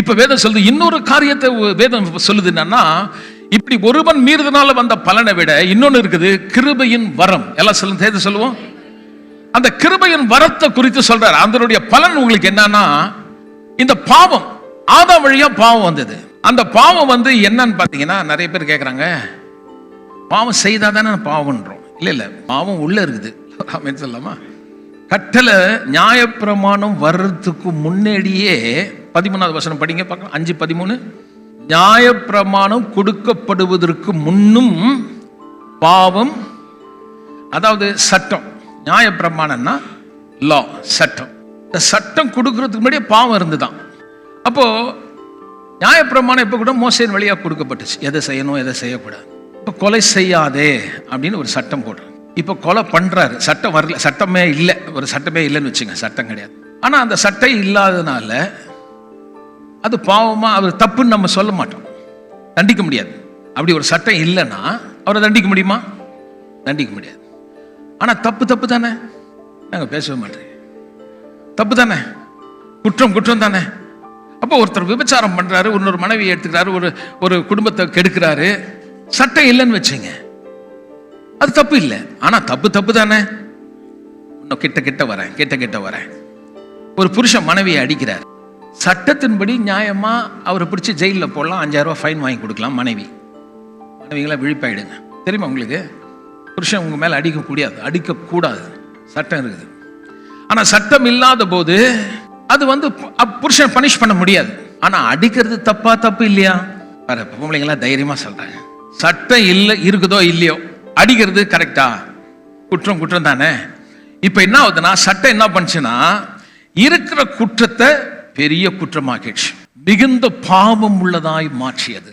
இப்ப வேதம் சொல்லுது, இன்னொரு காரியத்தை வேதம் சொல்லுது என்னன்னா, இப்படி ஒருவன் மீறுதனால வந்த பலனை விட இன்னொன்னு இருக்குது, கிருபையின் வரம். எல்லாம் சொல்லுவோம். அந்த கிருபையின் வரத்தை குறித்து சொல்றாரு. அதனுடைய பலன் உங்களுக்கு என்னன்னா, இந்த பாவம் ஆதாம் வழியா பாவம் வந்தது. அந்த பாவம் என்னன்னு பாத்தீங்கன்னா, நிறைய பேர் கேட்கறாங்க, பாவம் செய்தாதானே பாவம்ன்றோம். இல்ல, பாவம் உள்ள இருக்குது. சொல்லாமா, கட்டளை நியாயப்பிரமாணம் வர்றதுக்கு முன்னாடியே 13வது வசனம் படிங்க பார்க்கலாம். 5:13. நியாயப்பிரமாணம் கொடுக்கப்படுவதற்கு முன்னும் பாவம், அதாவது சட்டம். நியாயப்பிரமாணம்னா லா, சட்டம். இந்த சட்டம் கொடுக்கறதுக்கு முன்னாடியே பாவம் இருந்துதான். அப்போ நியாயப்பிரமாணம் இப்ப கூட மோசேயின் வழியா கொடுக்கப்பட்டுச்சு, எதை செய்யணும் எதை செய்யக்கூடாது. இப்ப கொலை செய்யாதே அப்படின்னு ஒரு சட்டம் போடுறோம். இப்ப கொலை பண்றாரு, சட்டம் வரல, சட்டமே இல்லை, ஒரு சட்டமே இல்லைன்னு வச்சுங்க, சட்டம் கிடையாது. ஆனா அந்த சட்டம் இல்லாதனால அது பாவமா, அவர் தப்புன்னு நம்ம சொல்ல மாட்டோம், தண்டிக்க முடியாது. அப்படி ஒரு சட்டம் இல்லைன்னா அவரை தண்டிக்க முடியுமா? தண்டிக்க முடியாது. ஆனா தப்பு தானே, நாங்க பேசவே மாட்டேன். தப்பு தானே, குற்றம் தானே. அப்போ ஒருத்தர் விபச்சாரம் பண்றாரு, இன்னொரு மனைவி எடுத்துக்கிறாரு, ஒரு குடும்பத்தை கெடுக்கிறாரு, சட்டம் இல்லைன்னு வச்சுங்க, அது தப்பு இல்லை. ஆனா தப்பு தானே. இன்னும் கிட்ட வரேன். ஒரு புருஷன் மனைவியை அடிக்கிறார், சட்டத்தின்படி நியாயமா அவரை பிடிச்சி ஜெயிலில் போடலாம், 5000 ரூபாய் ஃபைன் வாங்கி கொடுக்கலாம். மனைவிகளை விழிப்பாயிடுங்க. தெரியுமா உங்களுக்கு? புருஷன் உங்க மேல அடிக்கக்கூடாது, சட்டம் இருக்குது. ஆனா சட்டம் இல்லாத போது அது புருஷன் பனிஷ் பண்ண முடியாது. ஆனா அடிக்கிறது தப்பு இல்லையா? பொம்பளைங்களா தைரியமா சொல்றாங்க, சட்டம் இல்லை இருக்குதோ இல்லையோ, அடிக்கிறது கரெக்டா? குற்றம் தானே. இப்ப என்ன ஆகுதுன்னா, சட்டம் என்ன பண்ணுச்சுன்னா, இருக்கிற குற்றத்தை பெரிய குற்றமாக்கிடுச்சு, மிகுந்த பாவம் உள்ளதாய் மாற்றியது.